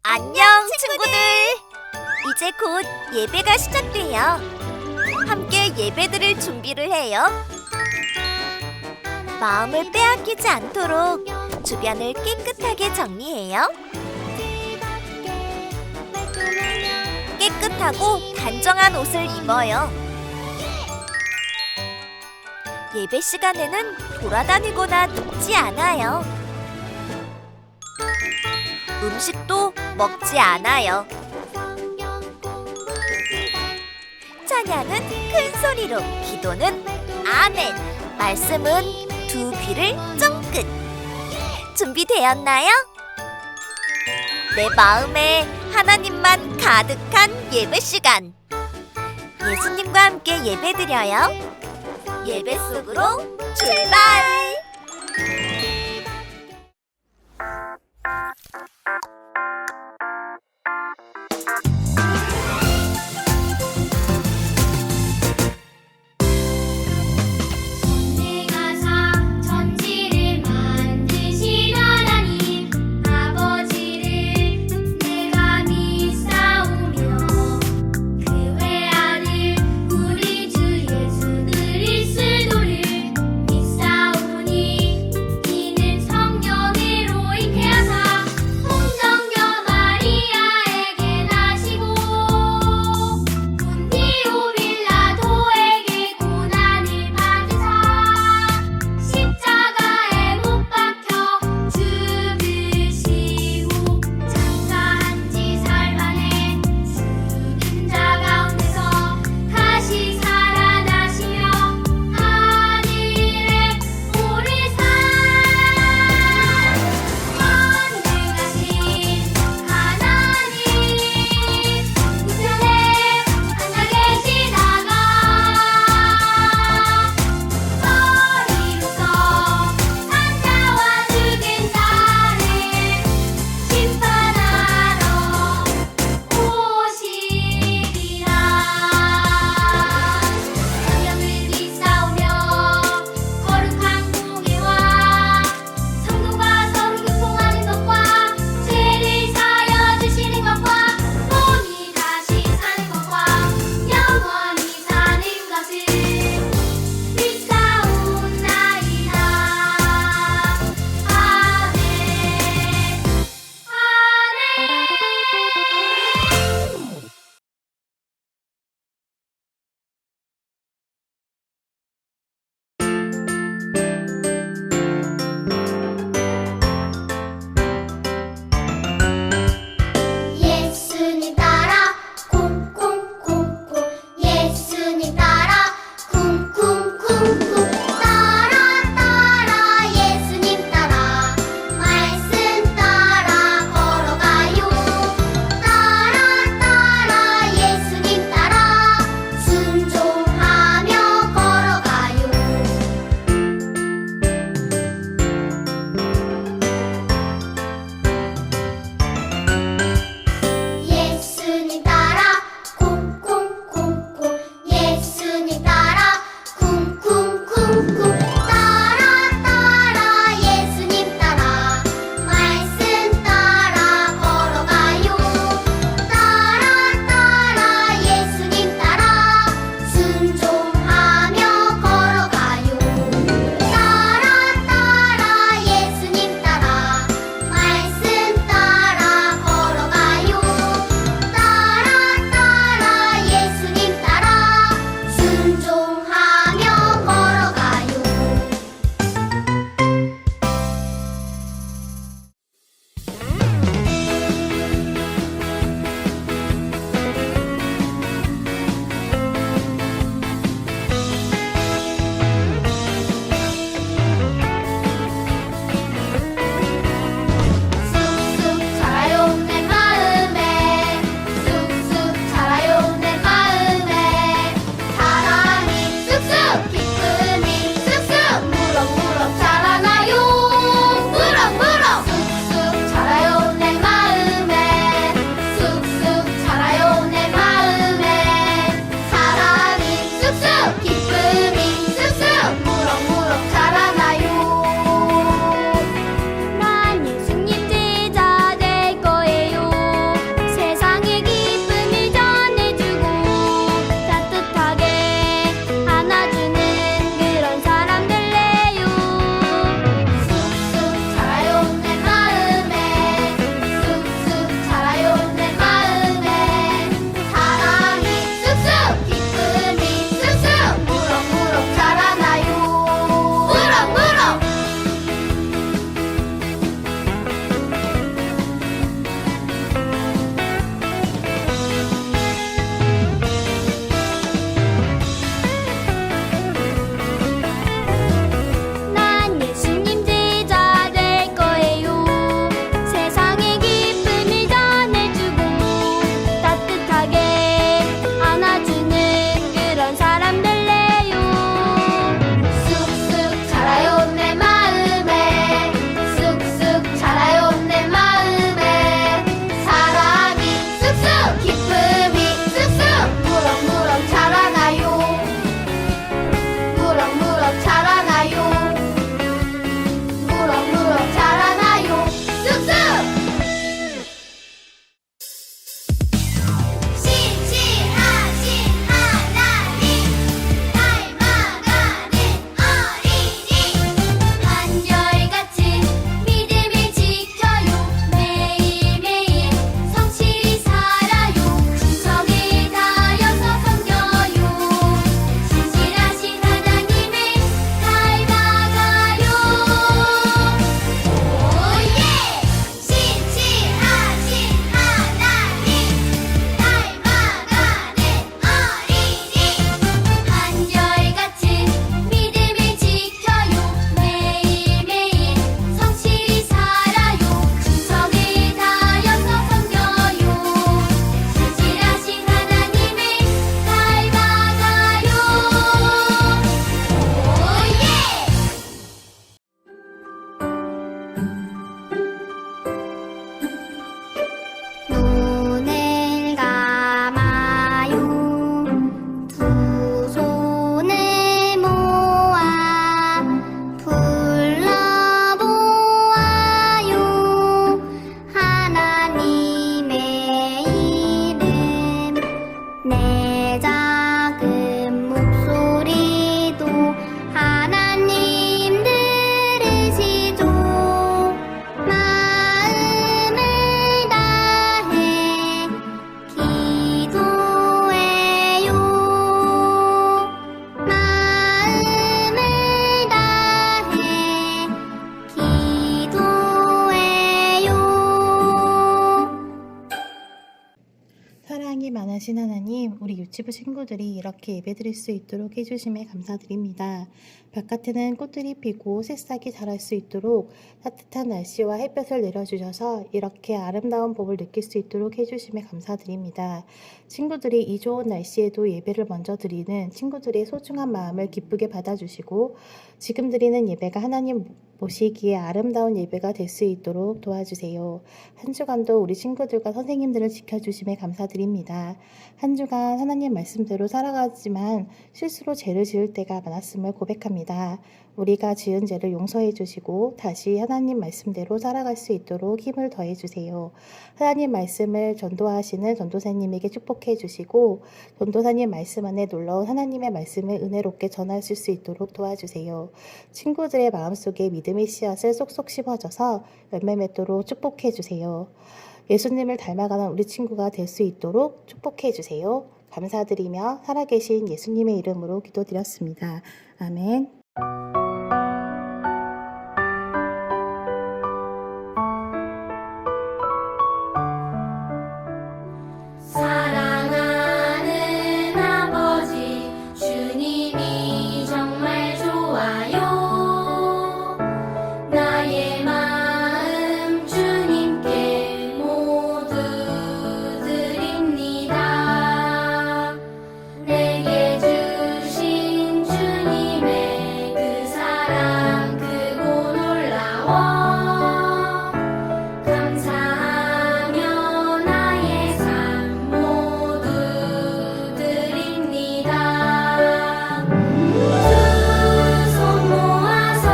안녕, 친구들. 이제 곧 예배가 시작돼요. 함께 예배드릴 준비를 해요. 마음을 빼앗기지 않도록 주변을 깨끗하게 정리해요. 깨끗하고 단정한 옷을 입어요. 예배 시간에는 돌아다니거나 눕지 않아요. 음식도 먹지 않아요. 찬양은 큰 소리로, 기도는 아멘, 말씀은 두 귀를 쫑긋. 준비되었나요? 내 마음에 하나님만 가득한 예배 시간. 예수님과 함께 예배드려요. 예배 속으로 출발! 전능하신 하나님, 우리 유치부 친구들이 이렇게 예배드릴 수 있도록 해주심에 감사드립니다. 바깥에는 꽃들이 피고 새싹이 자랄 수 있도록 따뜻한 날씨와 햇볕을 내려주셔서 이렇게 아름다운 복을 느낄 수 있도록 해주심에 감사드립니다. 친구들이 이 좋은 날씨에도 예배를 먼저 드리는 친구들의 소중한 마음을 기쁘게 받아주시고 지금 드리는 예배가 하나님 모시기에 아름다운 예배가 될 수 있도록 도와주세요. 한 주간도 우리 친구들과 선생님들을 지켜주심에 감사드립니다. 한 주간 하나님 말씀대로 살아가지만 실수로 죄를 지을 때가 많았음을 고백합니다. 우리가 지은 죄를 용서해 주시고 다시 하나님 말씀대로 살아갈 수 있도록 힘을 더해 주세요. 하나님 말씀을 전도하시는 전도사님에게 축복해 주시고 전도사님 말씀 안에 놀라운 하나님의 말씀을 은혜롭게 전하실 수 있도록 도와주세요. 친구들의 마음속에 믿음의 씨앗을 쏙쏙 심어져서 열매 맺도록 축복해 주세요. 예수님을 닮아가는 우리 친구가 될 수 있도록 축복해 주세요. 감사드리며 살아계신 예수님의 이름으로 기도드렸습니다. 아멘. 사랑하는 아버지 주님이 정말 좋아요. 나의 마음 주님께 모두 드립니다. 내게 주신 주님의 그 사랑 크고 놀라워 감사하며 나의 삶 모두 드립니다. 두 손 모아서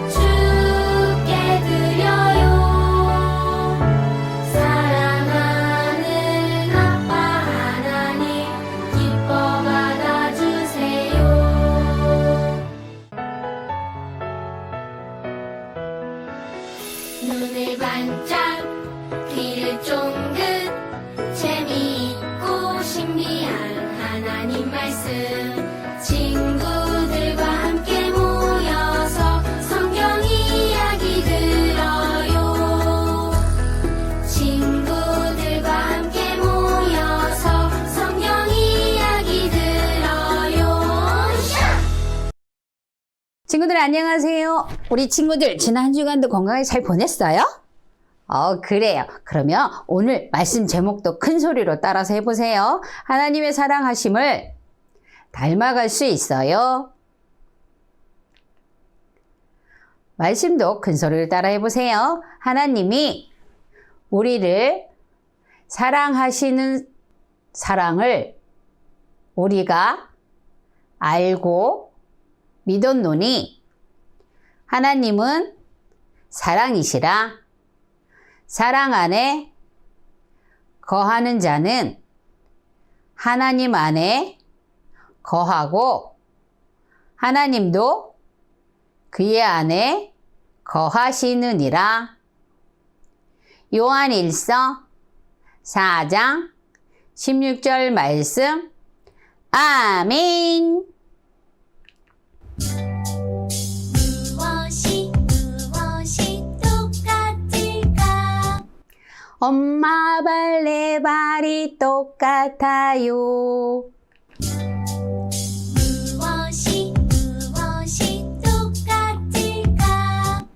주께 드려요. 사랑하는 아빠 하나님 기뻐 받아주세요. 눈을 반짝 귀를 쫑긋 재미있고 신비한 하나님 말씀 친구들과 함께 모여서 성경 이야기 들어요. 친구들과 함께 모여서 성경 이야기 들어요. 친구들 안녕하세요. 우리 친구들 지난 한 주간도 건강하게 잘 보냈어요? 그래요. 그러면 오늘 말씀 제목도 큰 소리로 따라서 해보세요. 하나님의 사랑하심을 닮아갈 수 있어요. 말씀도 큰 소리를 따라 해보세요. 하나님이 우리를 사랑하시는 사랑을 우리가 알고 믿었노니 하나님은 사랑이시라. 사랑 안에 거하는 자는 하나님 안에 거하고 하나님도 그의 안에 거하시느니라. 요한 1서 4장 16절 말씀. 아멘. 무엇이 똑같을까? 엄마 발 내 발이 똑같아요. 무엇이 똑같을까?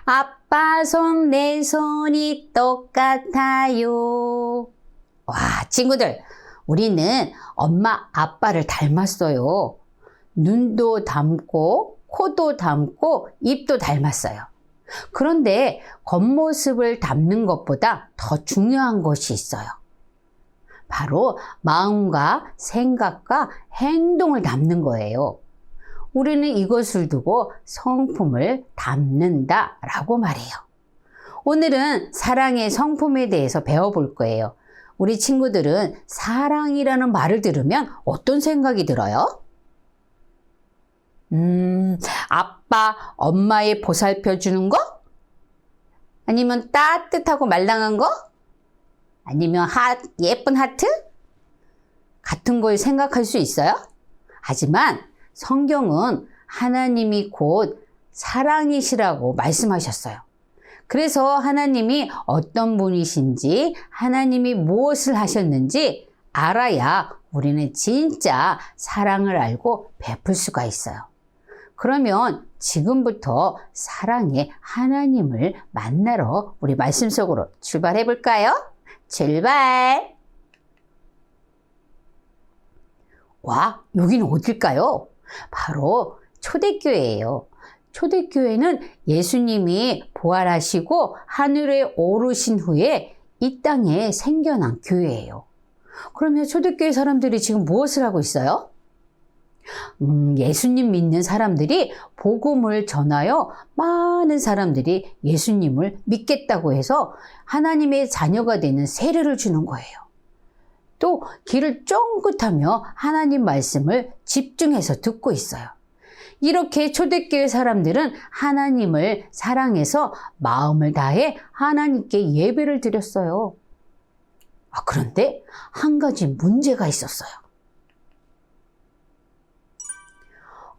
아빠 손 내 손이 똑같아요. 와, 친구들, 우리는 엄마 아빠를 닮았어요. 눈도 닮고 코도 닮고 입도 닮았어요. 그런데 겉모습을 닮는 것보다 더 중요한 것이 있어요. 바로 마음과 생각과 행동을 닮는 거예요. 우리는 이것을 두고 성품을 닮는다라고 말해요. 오늘은 사랑의 성품에 대해서 배워볼 거예요. 우리 친구들은 사랑이라는 말을 들으면 어떤 생각이 들어요? 아빠, 엄마의 보살펴 주는 거? 아니면 따뜻하고 말랑한 거? 아니면 예쁜 하트? 같은 걸 생각할 수 있어요? 하지만 성경은 하나님이 곧 사랑이시라고 말씀하셨어요. 그래서 하나님이 어떤 분이신지, 하나님이 무엇을 하셨는지 알아야 우리는 진짜 사랑을 알고 베풀 수가 있어요. 그러면 지금부터 사랑의 하나님을 만나러 우리 말씀 속으로 출발해 볼까요? 출발! 와, 여기는 어딜까요? 바로 초대교회예요. 초대교회는 예수님이 부활하시고 하늘에 오르신 후에 이 땅에 생겨난 교회예요. 그러면 초대교회 사람들이 지금 무엇을 하고 있어요? 예수님 믿는 사람들이 복음을 전하여 많은 사람들이 예수님을 믿겠다고 해서 하나님의 자녀가 되는 세례를 주는 거예요. 또 길을 쫑긋하며 하나님 말씀을 집중해서 듣고 있어요. 이렇게 초대교회 사람들은 하나님을 사랑해서 마음을 다해 하나님께 예배를 드렸어요. 그런데 한 가지 문제가 있었어요.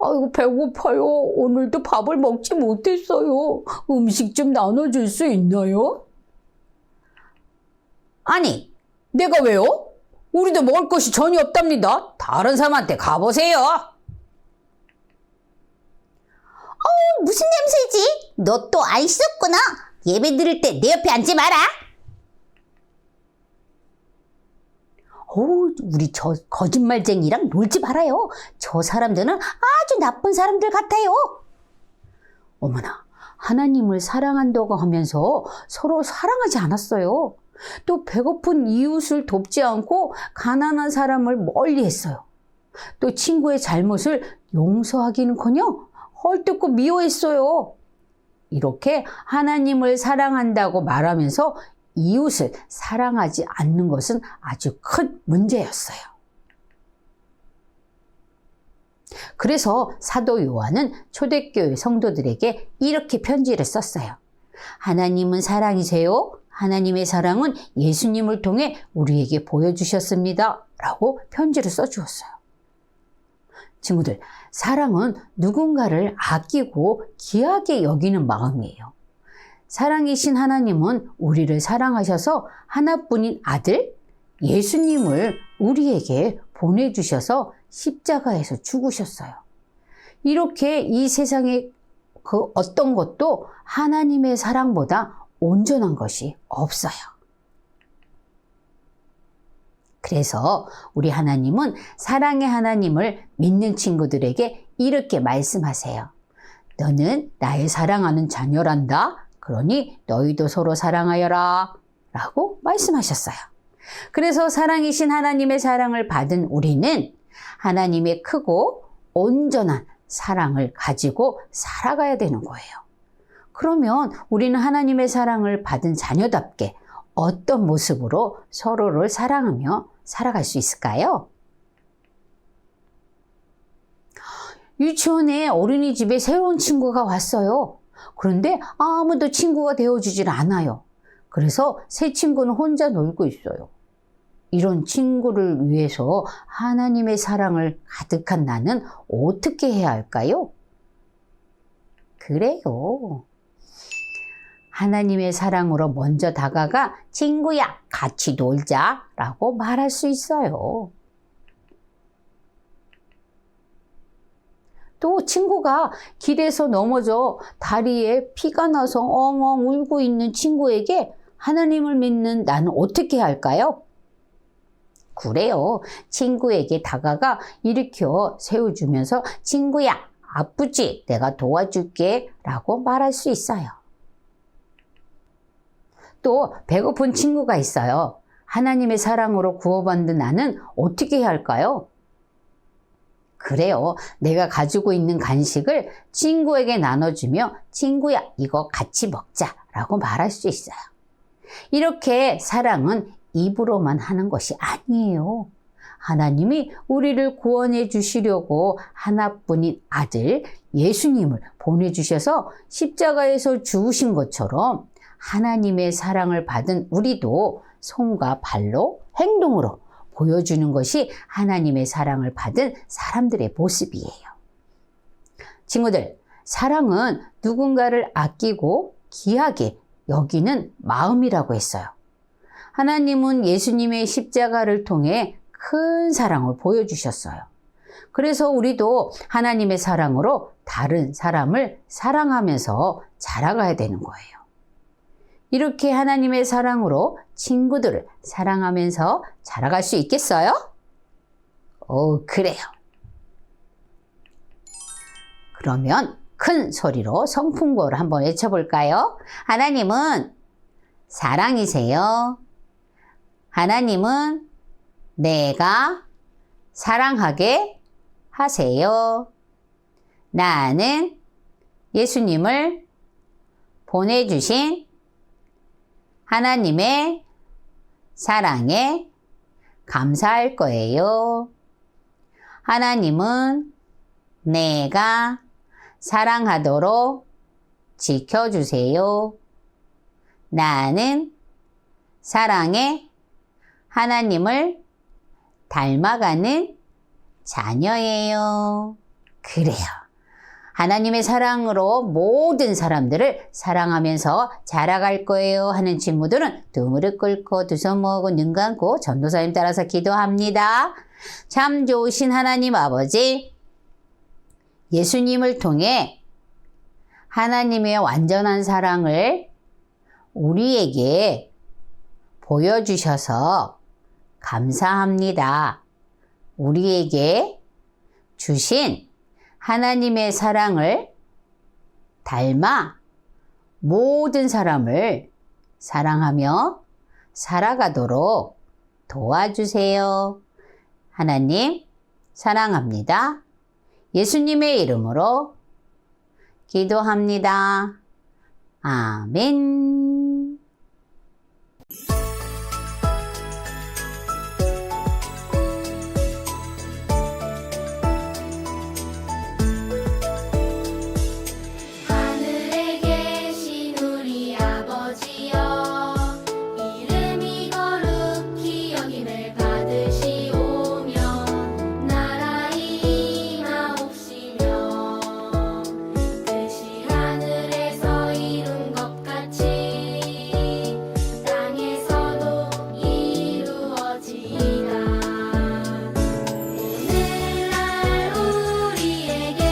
아이고, 배고파요. 오늘도 밥을 먹지 못했어요. 음식 좀 나눠줄 수 있나요? 아니, 내가 왜요? 우리도 먹을 것이 전혀 없답니다. 다른 사람한테 가보세요. 무슨 냄새지? 너 또 안 씻었구나. 예배 드릴 때 내 옆에 앉지 마라. 우리 저 거짓말쟁이랑 놀지 말아요. 저 사람들은 아주 나쁜 사람들 같아요. 어머나, 하나님을 사랑한다고 하면서 서로 사랑하지 않았어요. 또 배고픈 이웃을 돕지 않고 가난한 사람을 멀리 했어요. 또 친구의 잘못을 용서하기는커녕 헐뜯고 미워했어요. 이렇게 하나님을 사랑한다고 말하면서 이웃을 사랑하지 않는 것은 아주 큰 문제였어요. 그래서 사도 요한은 초대교회 성도들에게 이렇게 편지를 썼어요. 하나님은 사랑이세요. 하나님의 사랑은 예수님을 통해 우리에게 보여주셨습니다. 라고 편지를 써주었어요. 친구들, 사랑은 누군가를 아끼고 귀하게 여기는 마음이에요. 사랑이신 하나님은 우리를 사랑하셔서 하나뿐인 아들 예수님을 우리에게 보내주셔서 십자가에서 죽으셨어요. 이렇게 이 세상에 그 어떤 것도 하나님의 사랑보다 온전한 것이 없어요. 그래서 우리 하나님은 사랑의 하나님을 믿는 친구들에게 이렇게 말씀하세요. 너는 나의 사랑하는 자녀란다. 그러니 너희도 서로 사랑하여라. 라고 말씀하셨어요. 그래서 사랑이신 하나님의 사랑을 받은 우리는 하나님의 크고 온전한 사랑을 가지고 살아가야 되는 거예요. 그러면 우리는 하나님의 사랑을 받은 자녀답게 어떤 모습으로 서로를 사랑하며 살아갈 수 있을까요? 유치원에 어린이집에 새로운 친구가 왔어요. 그런데 아무도 친구가 되어주질 않아요. 그래서 새 친구는 혼자 놀고 있어요. 이런 친구를 위해서 하나님의 사랑을 가득한 나는 어떻게 해야 할까요? 그래요. 하나님의 사랑으로 먼저 다가가 친구야, 같이 놀자 라고 말할 수 있어요. 또 친구가 길에서 넘어져 다리에 피가 나서 엉엉 울고 있는 친구에게 하나님을 믿는 나는 어떻게 할까요? 그래요. 친구에게 다가가 일으켜 세워주면서 친구야, 아프지? 내가 도와줄게 라고 말할 수 있어요. 또 배고픈 친구가 있어요. 하나님의 사랑으로 구원받은 나는 어떻게 해야 할까요? 그래요. 내가 가지고 있는 간식을 친구에게 나눠주며 친구야, 이거 같이 먹자 라고 말할 수 있어요. 이렇게 사랑은 입으로만 하는 것이 아니에요. 하나님이 우리를 구원해 주시려고 하나뿐인 아들 예수님을 보내주셔서 십자가에서 죽으신 것처럼 하나님의 사랑을 받은 우리도 손과 발로 행동으로 보여주는 것이 하나님의 사랑을 받은 사람들의 모습이에요. 친구들, 사랑은 누군가를 아끼고 귀하게 여기는 마음이라고 했어요. 하나님은 예수님의 십자가를 통해 큰 사랑을 보여주셨어요. 그래서 우리도 하나님의 사랑으로 다른 사람을 사랑하면서 자라가야 되는 거예요. 이렇게 하나님의 사랑으로 친구들을 사랑하면서 자라갈 수 있겠어요? 그래요. 그러면 큰 소리로 성품구호를 한번 외쳐볼까요? 하나님은 사랑이세요. 하나님은 내가 사랑하게 하세요. 나는 예수님을 보내주신 하나님의 사랑에 감사할 거예요. 하나님은 내가 사랑하도록 지켜주세요. 나는 사랑의 하나님을 닮아가는 자녀예요. 그래요. 하나님의 사랑으로 모든 사람들을 사랑하면서 자라갈 거예요 하는 친구들은 두 무릎 꿇고 두 손 모으고 눈 감고 전도사님 따라서 기도합니다. 참 좋으신 하나님 아버지, 예수님을 통해 하나님의 완전한 사랑을 우리에게 보여주셔서 감사합니다. 우리에게 주신 하나님의 사랑을 닮아 모든 사람을 사랑하며 살아가도록 도와주세요. 하나님, 사랑합니다. 예수님의 이름으로 기도합니다. 아멘. 하늘에 계신 우리 아버지여 이름이 거룩히 여김을 받으시오며 나라의 임하옵시며 뜻이 하늘에서 이룬 것 같이 땅에서도 이루어지이다. 오늘날 우리에게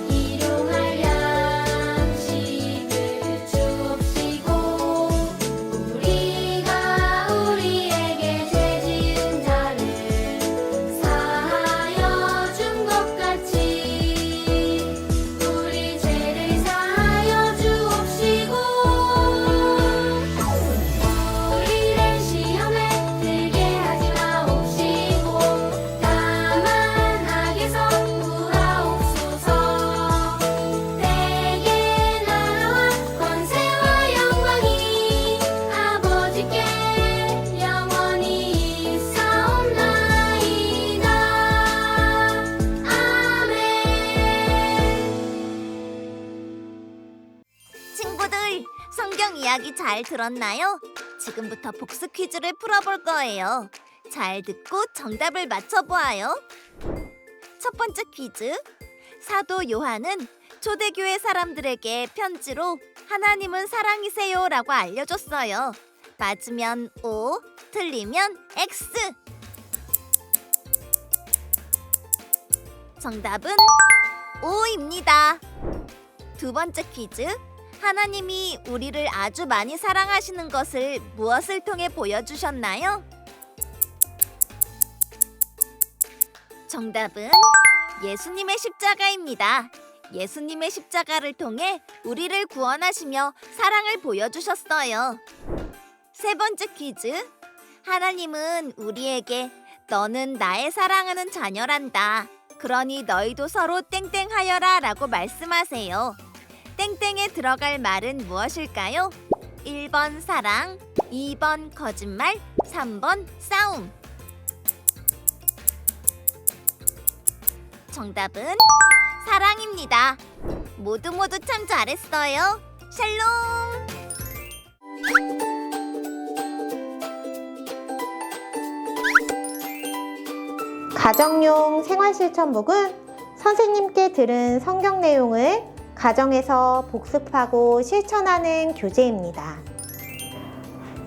일용할 양식을 주옵시고 우리가 우리에게 죄 지은 자를 사하여 준 것 같이 우리 죄를 사하여 주옵시고 우리를 시험에 들게 하지 마옵시고 다만 악에서 구하옵소서. 대개 나라와 권세와 영광이 아버지께 영원히 있사옵나이다. 아멘. 친구들, 성경 이야기 잘 들었나요? 지금부터 복습 퀴즈를 풀어볼 거예요. 잘 듣고 정답을 맞춰보아요. 첫 번째 퀴즈. 사도 요한은 초대교회 사람들에게 편지로 하나님은 사랑이세요 라고 알려줬어요. 맞으면 O, 틀리면 X. 정답은 O입니다. 두 번째 퀴즈. 하나님이 우리를 아주 많이 사랑하시는 것을 무엇을 통해 보여주셨나요? 정답은 예수님의 십자가입니다. 예수님의 십자가를 통해 우리를 구원하시며 사랑을 보여주셨어요. 세 번째 퀴즈. 하나님은 우리에게 너는 나의 사랑하는 자녀란다. 그러니 너희도 서로 땡땡하여라 라고 말씀하세요. 땡땡에 들어갈 말은 무엇일까요? 1번 사랑, 2번 거짓말, 3번 싸움. 정답은 사랑입니다. 모두 참 잘했어요. 샬롬! 가정용 생활실천북은 선생님께 들은 성경 내용을 가정에서 복습하고 실천하는 교재입니다.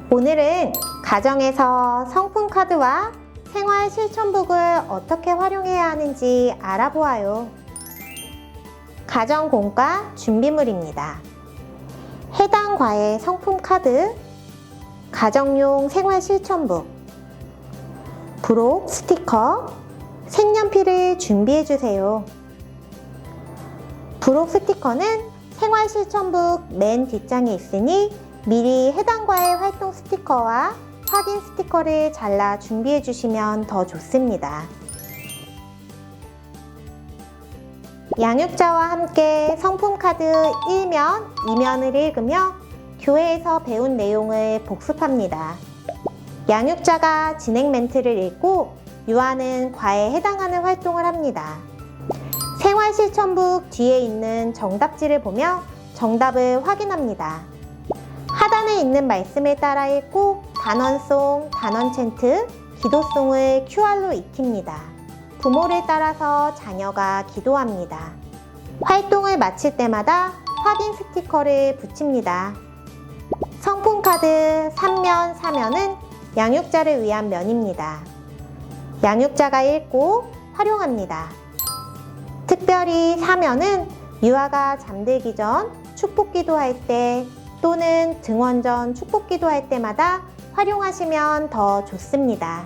오늘은 가정에서 성품카드와 생활실천북을 어떻게 활용해야 하는지 알아보아요. 가정공과 준비물입니다. 해당 과의 성품카드, 가정용 생활실천북, 부록 스티커, 색연필을 준비해주세요. 부록 스티커는 생활실천북 맨 뒷장에 있으니 미리 해당 과의 활동 스티커와 확인 스티커를 잘라 준비해 주시면 더 좋습니다. 양육자와 함께 성품카드 1면, 2면을 읽으며 교회에서 배운 내용을 복습합니다. 양육자가 진행 멘트를 읽고 유아는 과에 해당하는 활동을 합니다. 생활실천북 뒤에 있는 정답지를 보며 정답을 확인합니다. 하단에 있는 말씀을 따라 읽고 단원송, 단원챈트, 기도송을 QR로 익힙니다. 부모를 따라서 자녀가 기도합니다. 활동을 마칠 때마다 확인 스티커를 붙입니다. 성품카드 3면, 4면은 양육자를 위한 면입니다. 양육자가 읽고 활용합니다. 특별히 4면은 유아가 잠들기 전 축복기도 할 때 또는 등원 전 축복기도 할 때마다 활용하시면 더 좋습니다.